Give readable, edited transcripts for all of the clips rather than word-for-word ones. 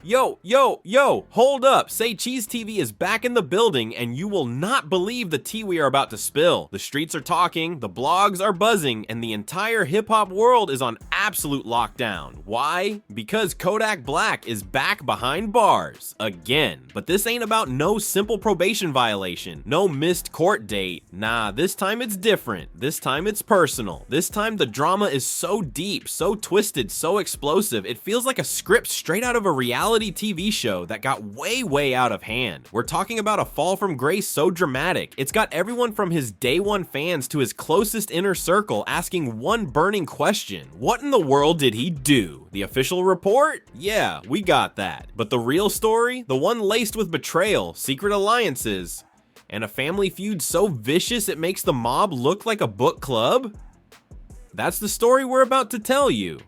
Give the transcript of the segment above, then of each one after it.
Yo, hold up. Say Cheese TV is back in the building and you will not believe the tea we are about to spill. The streets are talking, the blogs are buzzing, and the entire hip-hop world is on absolute lockdown. Why? Because Kodak Black is back behind bars. Again. But this ain't about no simple probation violation, no missed court date. Nah, this time it's different. This time it's personal. This time the drama is so deep, so twisted, so explosive, it feels like a script straight out of a reality TV show that got way out of hand. We're talking about a fall from grace so dramatic, it's got everyone from his day one fans to his closest inner circle asking one burning question: what in the world did he do? The official report? Yeah, we got that. But the real story? The one laced with betrayal, secret alliances, and a family feud so vicious it makes the mob look like a book club? That's the story we're about to tell you.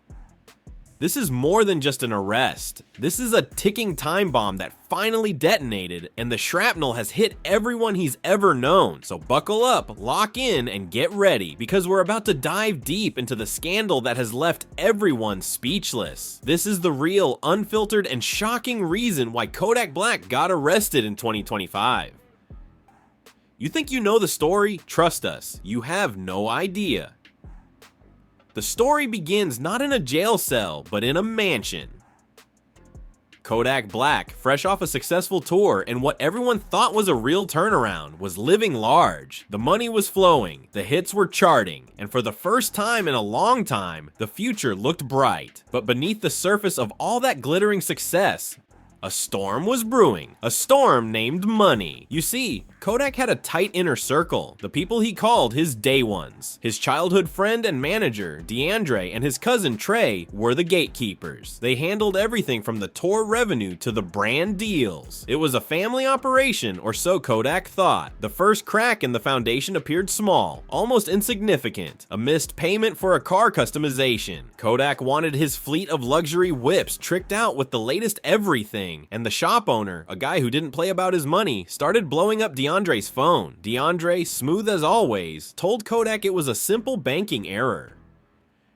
This is more than just an arrest. This is a ticking time bomb that finally detonated, and the shrapnel has hit everyone he's ever known. So buckle up, lock in, and get ready, because we're about to dive deep into the scandal that has left everyone speechless. This is the real, unfiltered, and shocking reason why Kodak Black got arrested in 2025. You think you know the story? Trust us, you have no idea. The story begins not in a jail cell, but in a mansion. Kodak Black, fresh off a successful tour and what everyone thought was a real turnaround, was living large. The money was flowing, the hits were charting, and for the first time in a long time, the future looked bright. But beneath the surface of all that glittering success, a storm was brewing, a storm named money. You see, Kodak had a tight inner circle, the people he called his day ones. His childhood friend and manager, DeAndre, and his cousin Trey were the gatekeepers. They handled everything from the tour revenue to the brand deals. It was a family operation, or so Kodak thought. The first crack in the foundation appeared small, almost insignificant, a missed payment for a car customization. Kodak wanted his fleet of luxury whips tricked out with the latest everything, and the shop owner, a guy who didn't play about his money, started blowing up DeAndre's phone. DeAndre, smooth as always, told Kodak it was a simple banking error.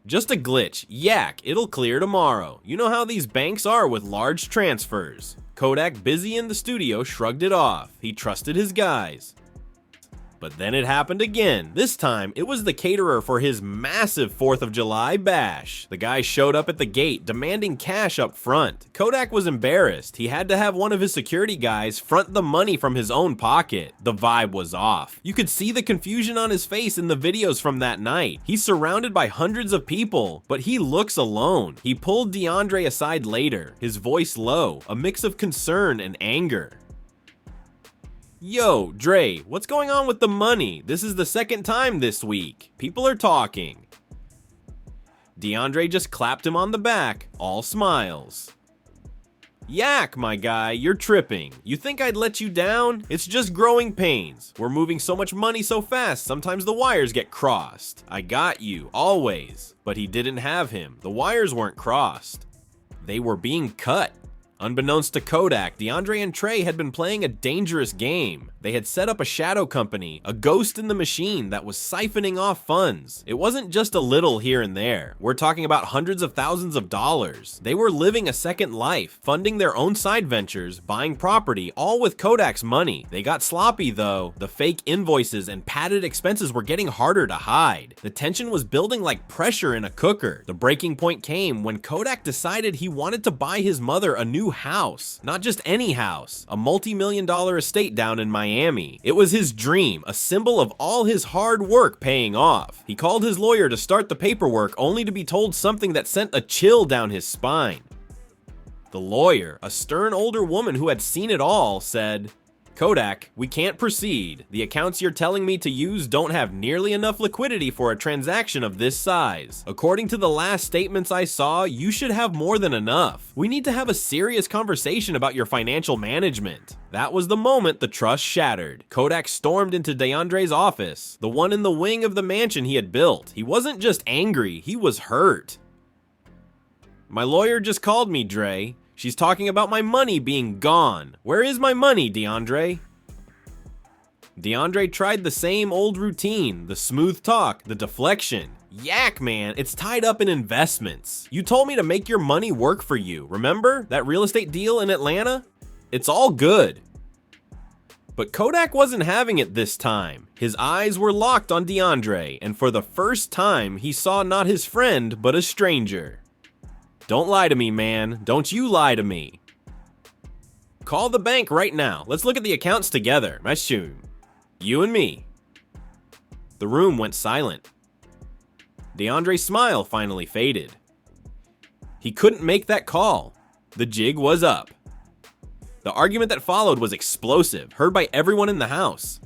Just a glitch, yak, it'll clear tomorrow. You know how these banks are with large transfers. Kodak, busy in the studio, shrugged it off. He trusted his guys. But then it happened again. This time, it was the caterer for his massive 4th of July bash. The guy showed up at the gate, demanding cash up front. Kodak was embarrassed. He had to have one of his security guys front the money from his own pocket. The vibe was off. You could see the confusion on his face in the videos from that night. He's surrounded by hundreds of people, but he looks alone. He pulled DeAndre aside later, his voice low, a mix of concern and anger. Yo, Dre, what's going on with the money? This is the second time this week. People are talking. DeAndre just clapped him on the back, all smiles. Yak, my guy, you're tripping. You think I'd let you down? It's just growing pains. We're moving so much money so fast, sometimes the wires get crossed. I got you, always. But he didn't have him. The wires weren't crossed. They were being cut. Unbeknownst to Kodak, DeAndre and Trey had been playing a dangerous game. They had set up a shadow company, a ghost in the machine that was siphoning off funds. It wasn't just a little here and there. We're talking about hundreds of thousands of dollars. They were living a second life, funding their own side ventures, buying property, all with Kodak's money. They got sloppy though. The fake invoices and padded expenses were getting harder to hide. The tension was building like pressure in a cooker. The breaking point came when Kodak decided he wanted to buy his mother a new house. Not just any house, a multi-million-dollar estate down in Miami. It was his dream, a symbol of all his hard work paying off. He called his lawyer to start the paperwork only to be told something that sent a chill down his spine. The lawyer, a stern older woman who had seen it all, said, "Kodak, we can't proceed. The accounts you're telling me to use don't have nearly enough liquidity for a transaction of this size. According to the last statements I saw, you should have more than enough. We need to have a serious conversation about your financial management." That was the moment the trust shattered. Kodak stormed into DeAndre's office, the one in the wing of the mansion he had built. He wasn't just angry, he was hurt. "My lawyer just called me, Dre. She's talking about my money being gone. Where is my money, DeAndre?" DeAndre tried the same old routine, the smooth talk, the deflection. Yak, man, it's tied up in investments. You told me to make your money work for you, remember? That real estate deal in Atlanta? It's all good. But Kodak wasn't having it this time. His eyes were locked on DeAndre, and for the first time, he saw not his friend, but a stranger. Don't lie to me, man. Don't you lie to me. Call the bank right now. Let's look at the accounts together. Mashun. You and me. The room went silent. DeAndre's smile finally faded. He couldn't make that call. The jig was up. The argument that followed was explosive, heard by everyone in the house.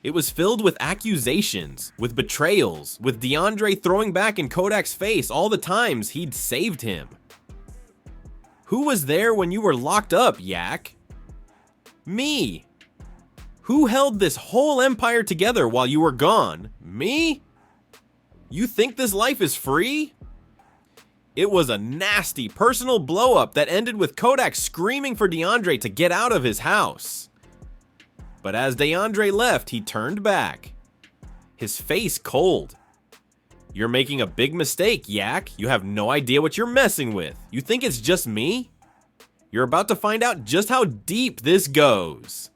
It was filled with accusations, with betrayals, with DeAndre throwing back in Kodak's face all the times he'd saved him. Who was there when you were locked up, Yak? Me. Who held this whole empire together while you were gone? Me? You think this life is free? It was a nasty personal blow-up that ended with Kodak screaming for DeAndre to get out of his house. But as DeAndre left, he turned back, his face cold. You're making a big mistake, Yak. You have no idea what you're messing with. You think it's just me? You're about to find out just how deep this goes.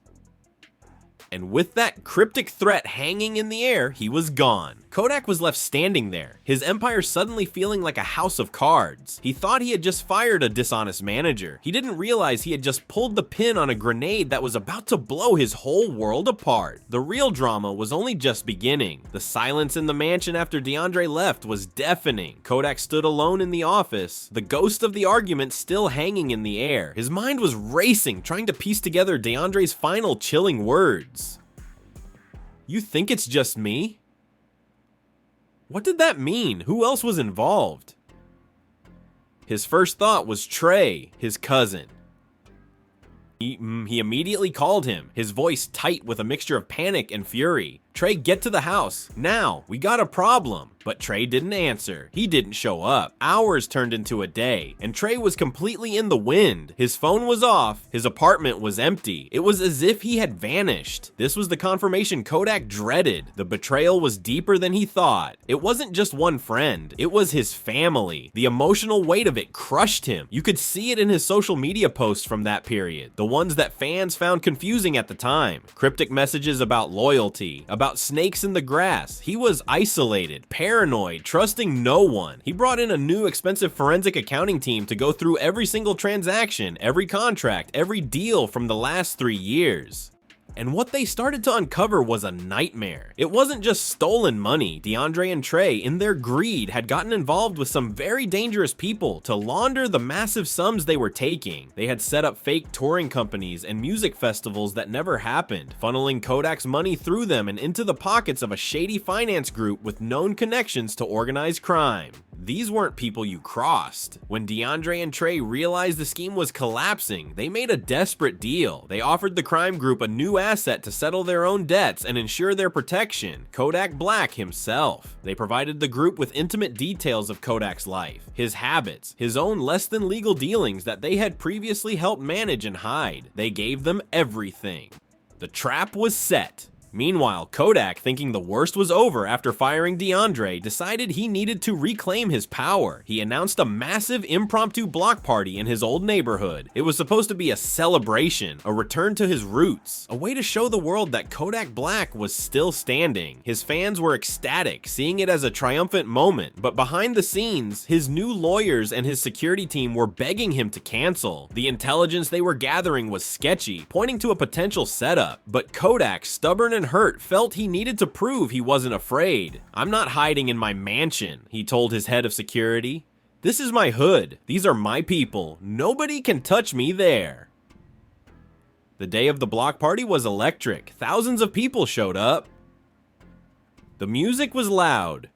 And with that cryptic threat hanging in the air, he was gone. Kodak was left standing there, his empire suddenly feeling like a house of cards. He thought he had just fired a dishonest manager. He didn't realize he had just pulled the pin on a grenade that was about to blow his whole world apart. The real drama was only just beginning. The silence in the mansion after DeAndre left was deafening. Kodak stood alone in the office, the ghost of the argument still hanging in the air. His mind was racing, trying to piece together DeAndre's final chilling words. You think it's just me? What did that mean? Who else was involved? His first thought was Trey, his cousin. He immediately called him, his voice tight with a mixture of panic and fury. Trey, get to the house, now, we got a problem. But Trey didn't answer. He didn't show up. Hours turned into a day, and Trey was completely in the wind. His phone was off, his apartment was empty. It was as if he had vanished. This was the confirmation Kodak dreaded. The betrayal was deeper than he thought. It wasn't just one friend, it was his family. The emotional weight of it crushed him. You could see it in his social media posts from that period, the ones that fans found confusing at the time. Cryptic messages about loyalty, about snakes in the grass. He was isolated, paranoid, trusting no one. He brought in a new expensive forensic accounting team to go through every single transaction, every contract, every deal from the last 3 years. And what they started to uncover was a nightmare. It wasn't just stolen money. DeAndre and Trey, in their greed, had gotten involved with some very dangerous people to launder the massive sums they were taking. They had set up fake touring companies and music festivals that never happened, funneling Kodak's money through them and into the pockets of a shady finance group with known connections to organized crime. These weren't people you crossed. When DeAndre and Trey realized the scheme was collapsing, they made a desperate deal. They offered the crime group a new asset to settle their own debts and ensure their protection, Kodak Black himself. They provided the group with intimate details of Kodak's life, his habits, his own less than legal dealings that they had previously helped manage and hide. They gave them everything. The trap was set. Meanwhile, Kodak, thinking the worst was over after firing DeAndre, decided he needed to reclaim his power. He announced a massive impromptu block party in his old neighborhood. It was supposed to be a celebration, a return to his roots, a way to show the world that Kodak Black was still standing. His fans were ecstatic, seeing it as a triumphant moment, but behind the scenes, his new lawyers and his security team were begging him to cancel. The intelligence they were gathering was sketchy, pointing to a potential setup, but Kodak, stubborn and hurt, felt he needed to prove he wasn't afraid. I'm not hiding in my mansion, he told his head of security. This is my hood. These are my people. Nobody can touch me there. The day of the block party was electric. Thousands of people showed up. The music was loud.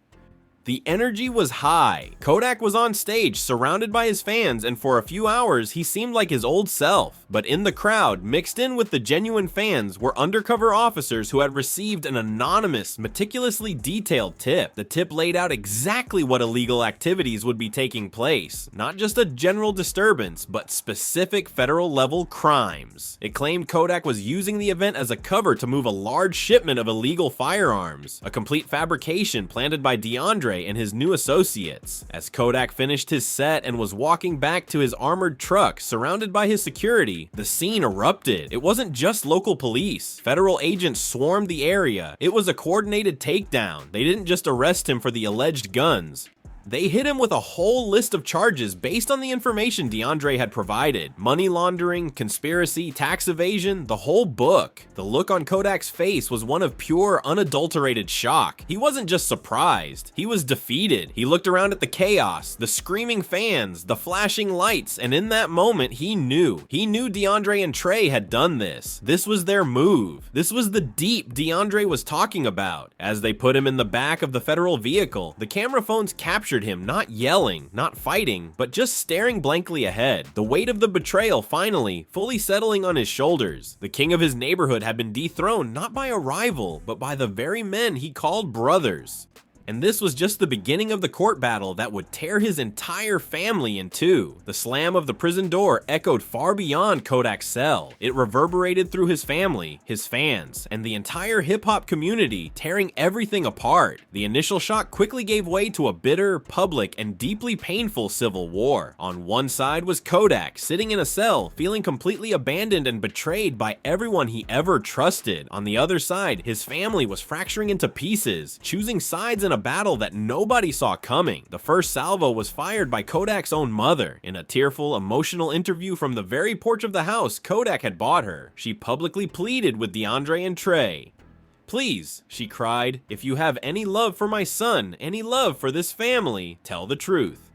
The energy was high. Kodak was on stage, surrounded by his fans, and for a few hours, he seemed like his old self. But in the crowd, mixed in with the genuine fans, were undercover officers who had received an anonymous, meticulously detailed tip. The tip laid out exactly what illegal activities would be taking place. Not just a general disturbance, but specific federal-level crimes. It claimed Kodak was using the event as a cover to move a large shipment of illegal firearms, a complete fabrication planted by DeAndre DeAndre and his new associates. As Kodak finished his set and was walking back to his armored truck surrounded by his security, the scene erupted. It wasn't just local police. Federal agents swarmed the area. It was a coordinated takedown. They didn't just arrest him for the alleged guns. They hit him with a whole list of charges based on the information DeAndre had provided. Money laundering, conspiracy, tax evasion, the whole book. The look on Kodak's face was one of pure, unadulterated shock. He wasn't just surprised, he was defeated. He looked around at the chaos, the screaming fans, the flashing lights, and in that moment, he knew. He knew DeAndre and Trey had done this. This was their move. This was the deep DeAndre was talking about. As they put him in the back of the federal vehicle, the camera phones captured him not yelling, not fighting, but just staring blankly ahead. The weight of the betrayal finally, fully settling on his shoulders. The king of his neighborhood had been dethroned not by a rival, but by the very men he called brothers. And this was just the beginning of the court battle that would tear his entire family in two. The slam of the prison door echoed far beyond Kodak's cell. It reverberated through his family, his fans, and the entire hip-hop community, tearing everything apart. The initial shock quickly gave way to a bitter, public, and deeply painful civil war. On one side was Kodak, sitting in a cell, feeling completely abandoned and betrayed by everyone he ever trusted. On the other side, his family was fracturing into pieces, choosing sides in a battle that nobody saw coming. The first salvo was fired by Kodak's own mother. In a tearful, emotional interview from the very porch of the house Kodak had bought her, she publicly pleaded with DeAndre and Trey. "Please," she cried, "if you have any love for my son, any love for this family, tell the truth."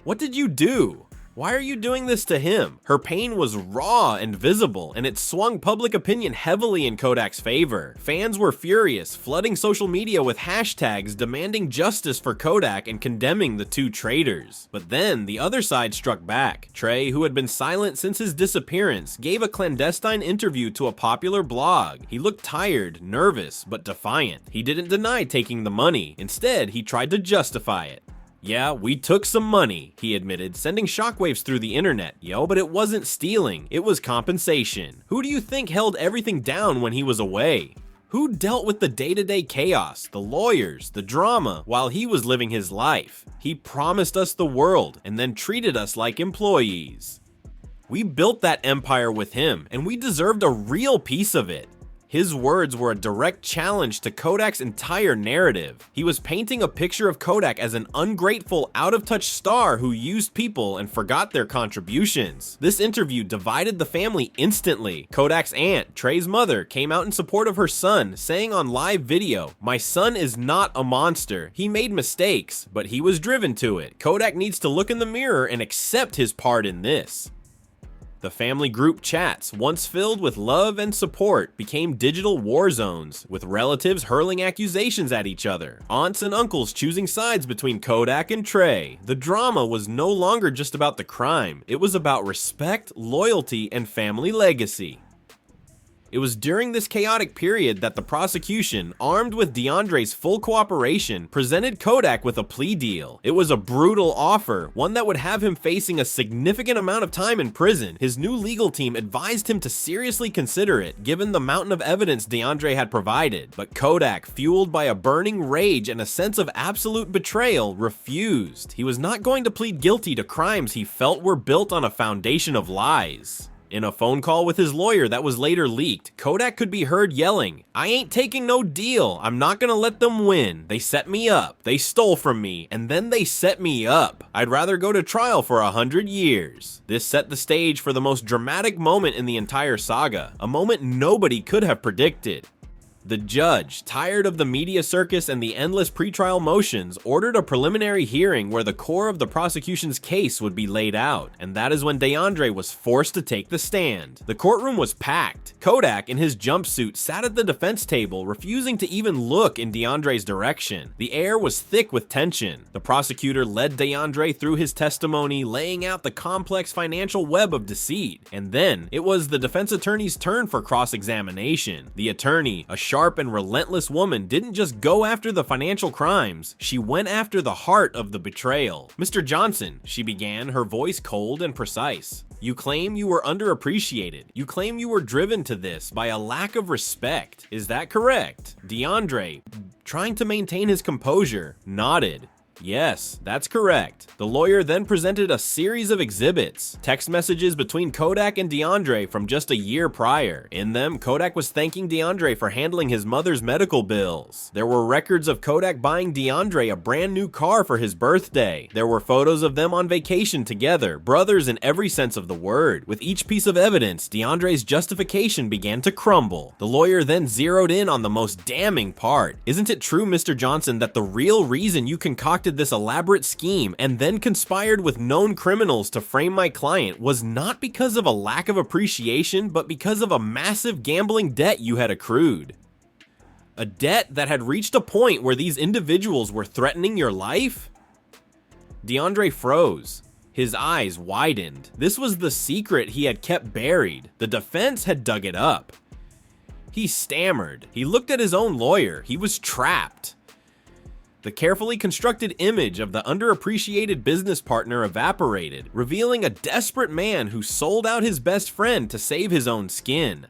What did you do? Why are you doing this to him? Her pain was raw and visible, and it swung public opinion heavily in Kodak's favor. Fans were furious, flooding social media with hashtags demanding justice for Kodak and condemning the two traitors. But then, the other side struck back. Trey, who had been silent since his disappearance, gave a clandestine interview to a popular blog. He looked tired, nervous, but defiant. He didn't deny taking the money. Instead, he tried to justify it. "Yeah, we took some money," he admitted, sending shockwaves through the internet. But it wasn't stealing, it was compensation. Who do you think held everything down when he was away? Who dealt with the day-to-day chaos, the lawyers, the drama, while he was living his life? He promised us the world and then treated us like employees. We built that empire with him, and we deserved a real piece of it. His words were a direct challenge to Kodak's entire narrative. He was painting a picture of Kodak as an ungrateful, out-of-touch star who used people and forgot their contributions. This interview divided the family instantly. Kodak's aunt, Trey's mother, came out in support of her son, saying on live video, "My son is not a monster. He made mistakes, but he was driven to it. Kodak needs to look in the mirror and accept his part in this." The family group chats, once filled with love and support, became digital war zones, with relatives hurling accusations at each other, aunts and uncles choosing sides between Kodak and Trey. The drama was no longer just about the crime, it was about respect, loyalty, and family legacy. It was during this chaotic period that the prosecution, armed with DeAndre's full cooperation, presented Kodak with a plea deal. It was a brutal offer, one that would have him facing a significant amount of time in prison. His new legal team advised him to seriously consider it, given the mountain of evidence DeAndre had provided. But Kodak, fueled by a burning rage and a sense of absolute betrayal, refused. He was not going to plead guilty to crimes he felt were built on a foundation of lies. In a phone call with his lawyer that was later leaked, Kodak could be heard yelling, "I ain't taking no deal. I'm not gonna let them win. They set me up. They stole from me, and then they set me up. I'd rather go to trial for 100 years. This set the stage for the most dramatic moment in the entire saga, a moment nobody could have predicted. The judge, tired of the media circus and the endless pretrial motions, ordered a preliminary hearing where the core of the prosecution's case would be laid out, and that is when DeAndre was forced to take the stand. The courtroom was packed. Kodak, in his jumpsuit, sat at the defense table, refusing to even look in DeAndre's direction. The air was thick with tension. The prosecutor led DeAndre through his testimony, laying out the complex financial web of deceit. And then, it was the defense attorney's turn for cross-examination. The attorney, a sharp and relentless woman, didn't just go after the financial crimes, she went after the heart of the betrayal. "Mr. Johnson," she began, her voice cold and precise, You claim you were underappreciated. You claim you were driven to this by a lack of respect. Is that correct? DeAndre, trying to maintain his composure, nodded. Yes, that's correct. The lawyer then presented a series of exhibits, text messages between Kodak and DeAndre from just a year prior. In them, Kodak was thanking DeAndre for handling his mother's medical bills. There were records of Kodak buying DeAndre a brand new car for his birthday. There were photos of them on vacation together, brothers in every sense of the word. With each piece of evidence, DeAndre's justification began to crumble. The lawyer then zeroed in on the most damning part. Isn't it true, Mr. Johnson, that the real reason you concocted this elaborate scheme and then conspired with known criminals to frame my client was not because of a lack of appreciation, but because of a massive gambling debt you had accrued? A debt that had reached a point where these individuals were threatening your life? DeAndre froze. His eyes widened. This was the secret he had kept buried. The defense had dug it up. He stammered. He looked at his own lawyer. He was trapped. The carefully constructed image of the underappreciated business partner evaporated, revealing a desperate man who sold out his best friend to save his own skin.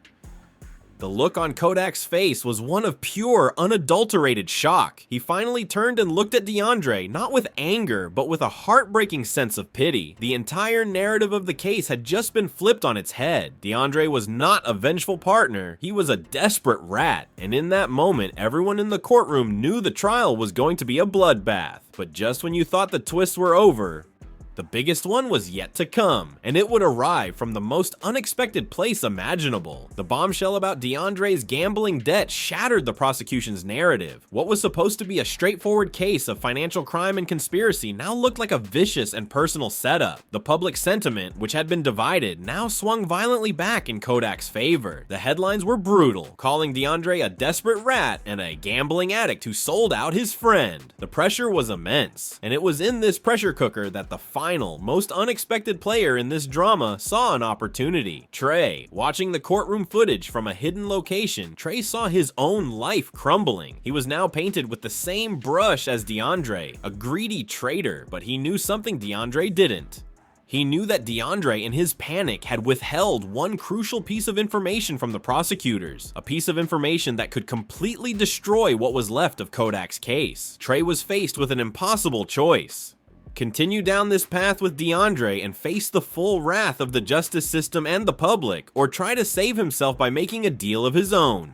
The look on Kodak's face was one of pure, unadulterated shock. He finally turned and looked at DeAndre, not with anger, but with a heartbreaking sense of pity. The entire narrative of the case had just been flipped on its head. DeAndre was not a vengeful partner, he was a desperate rat, and in that moment, everyone in the courtroom knew the trial was going to be a bloodbath. But just when you thought the twists were over, the biggest one was yet to come, and it would arrive from the most unexpected place imaginable. The bombshell about DeAndre's gambling debt shattered the prosecution's narrative. What was supposed to be a straightforward case of financial crime and conspiracy now looked like a vicious and personal setup. The public sentiment, which had been divided, now swung violently back in Kodak's favor. The headlines were brutal, calling DeAndre a desperate rat and a gambling addict who sold out his friend. The pressure was immense, and it was in this pressure cooker that the final, most unexpected player in this drama saw an opportunity. Trey. Watching the courtroom footage from a hidden location, Trey saw his own life crumbling. He was now painted with the same brush as DeAndre, a greedy traitor, but he knew something DeAndre didn't. He knew that DeAndre, in his panic, had withheld one crucial piece of information from the prosecutors, a piece of information that could completely destroy what was left of Kodak's case. Trey was faced with an impossible choice. Continue down this path with DeAndre and face the full wrath of the justice system and the public, or try to save himself by making a deal of his own.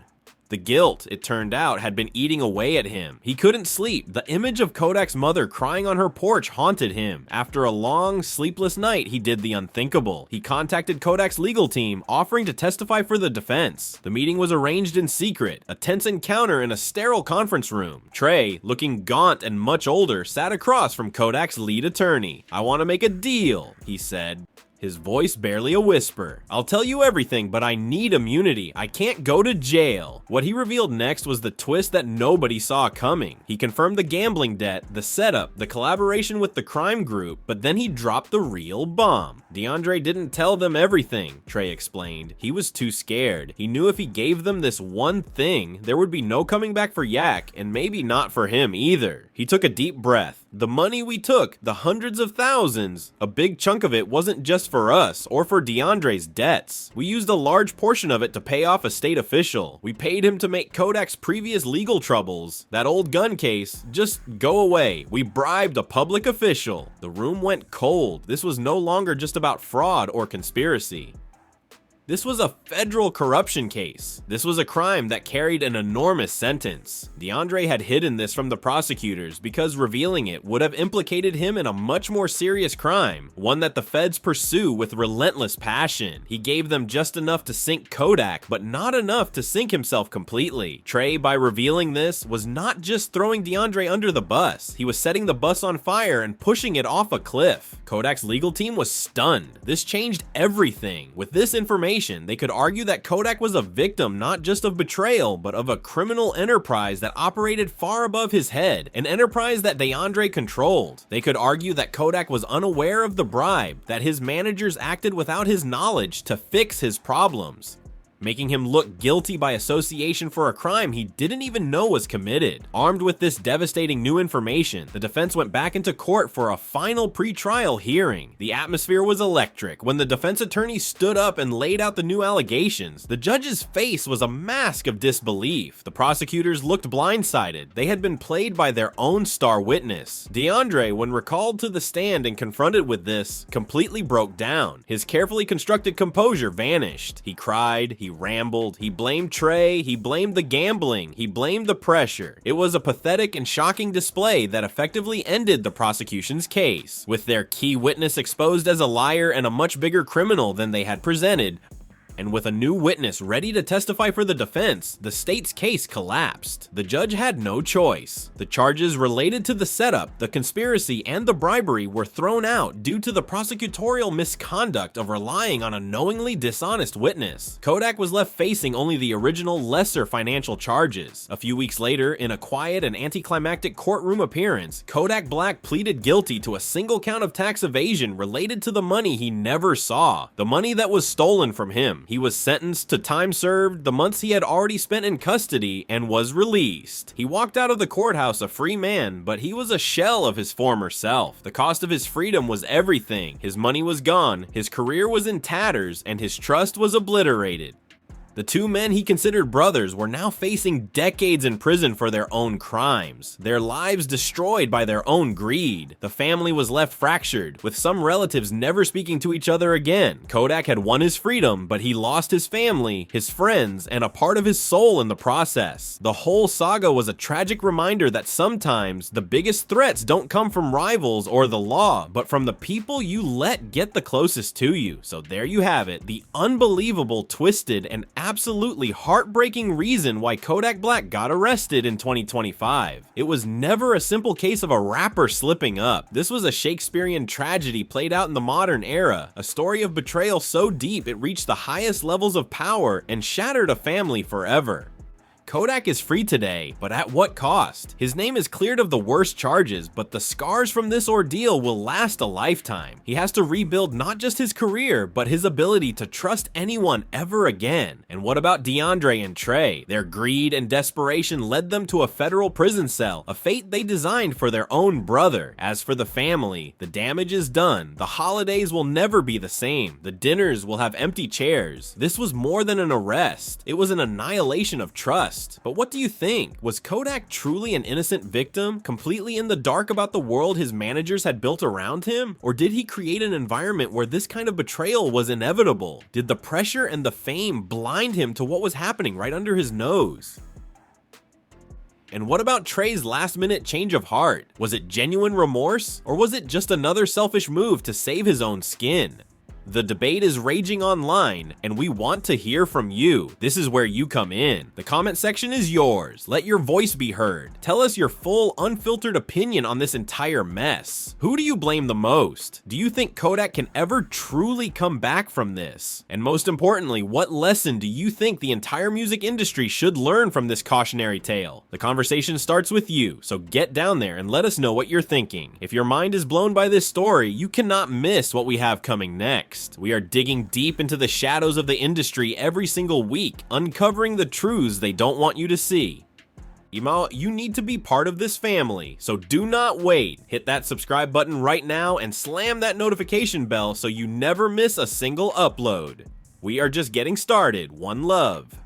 The guilt, it turned out, had been eating away at him. He couldn't sleep. The image of Kodak's mother crying on her porch haunted him. After a long, sleepless night, he did the unthinkable. He contacted Kodak's legal team, offering to testify for the defense. The meeting was arranged in secret, a tense encounter in a sterile conference room. Trey, looking gaunt and much older, sat across from Kodak's lead attorney. "I want to make a deal," he said. His voice barely a whisper. "I'll tell you everything, but I need immunity. I can't go to jail." What he revealed next was the twist that nobody saw coming. He confirmed the gambling debt, the setup, the collaboration with the crime group, but then he dropped the real bomb. DeAndre didn't tell them everything, Trey explained. He was too scared. He knew if he gave them this one thing, there would be no coming back for Yak, and maybe not for him either. He took a deep breath. The money we took, the hundreds of thousands, a big chunk of it wasn't just for us or for DeAndre's debts. We used a large portion of it to pay off a state official. We paid him to make Kodak's previous legal troubles, that old gun case, just go away. We bribed a public official. The room went cold. This was no longer just about fraud or conspiracy. This was a federal corruption case. This was a crime that carried an enormous sentence. DeAndre had hidden this from the prosecutors because revealing it would have implicated him in a much more serious crime, one that the feds pursue with relentless passion. He gave them just enough to sink Kodak, but not enough to sink himself completely. Trey, by revealing this, was not just throwing DeAndre under the bus. He was setting the bus on fire and pushing it off a cliff. Kodak's legal team was stunned. This changed everything. With this information, they could argue that Kodak was a victim not just of betrayal, but of a criminal enterprise that operated far above his head, an enterprise that DeAndre controlled. They could argue that Kodak was unaware of the bribe, that his managers acted without his knowledge to fix his problems. making him look guilty by association for a crime he didn't even know was committed. Armed with this devastating new information, the defense went back into court for a final pre-trial hearing. The atmosphere was electric. When the defense attorney stood up and laid out the new allegations, the judge's face was a mask of disbelief. The prosecutors looked blindsided. They had been played by their own star witness. DeAndre, when recalled to the stand and confronted with this, completely broke down. His carefully constructed composure vanished. He cried, he rambled, he blamed Trey, he blamed the gambling, he blamed the pressure. It was a pathetic and shocking display that effectively ended the prosecution's case. With their key witness exposed as a liar and a much bigger criminal than they had presented, and with a new witness ready to testify for the defense, the state's case collapsed. The judge had no choice. The charges related to the setup, the conspiracy, and the bribery were thrown out due to the prosecutorial misconduct of relying on a knowingly dishonest witness. Kodak was left facing only the original lesser financial charges. A few weeks later, in a quiet and anticlimactic courtroom appearance, Kodak Black pleaded guilty to a single count of tax evasion related to the money he never saw, the money that was stolen from him. He was sentenced to time served, the months he had already spent in custody, and was released. He walked out of the courthouse a free man, but he was a shell of his former self. The cost of his freedom was everything. His money was gone, his career was in tatters, and his trust was obliterated. The two men he considered brothers were now facing decades in prison for their own crimes, their lives destroyed by their own greed. The family was left fractured, with some relatives never speaking to each other again. Kodak had won his freedom, but he lost his family, his friends, and a part of his soul in the process. The whole saga was a tragic reminder that sometimes the biggest threats don't come from rivals or the law, but from the people you let get the closest to you. So there you have it, the unbelievable, twisted, and absolutely heartbreaking reason why Kodak Black got arrested in 2025. It was never a simple case of a rapper slipping up. This was a Shakespearean tragedy played out in the modern era, a story of betrayal so deep it reached the highest levels of power and shattered a family forever. Kodak is free today, but at what cost? His name is cleared of the worst charges, but the scars from this ordeal will last a lifetime. He has to rebuild not just his career, but his ability to trust anyone ever again. And what about DeAndre and Trey? Their greed and desperation led them to a federal prison cell, a fate they designed for their own brother. As for the family, the damage is done. The holidays will never be the same. The dinners will have empty chairs. This was more than an arrest. It was an annihilation of trust. But what do you think? Was Kodak truly an innocent victim, completely in the dark about the world his managers had built around him? Or did he create an environment where this kind of betrayal was inevitable? Did the pressure and the fame blind him to what was happening right under his nose? And what about Trey's last-minute change of heart? Was it genuine remorse? Or was it just another selfish move to save his own skin? The debate is raging online, and we want to hear from you. This is where you come in. The comment section is yours. Let your voice be heard. Tell us your full, unfiltered opinion on this entire mess. Who do you blame the most? Do you think Kodak can ever truly come back from this? And most importantly, what lesson do you think the entire music industry should learn from this cautionary tale? The conversation starts with you, so get down there and let us know what you're thinking. If your mind is blown by this story, you cannot miss what we have coming next. We are digging deep into the shadows of the industry every single week, uncovering the truths they don't want you to see. You need to be part of this family, so do not wait. Hit that subscribe button right now and slam that notification bell so you never miss a single upload. We are just getting started. One love.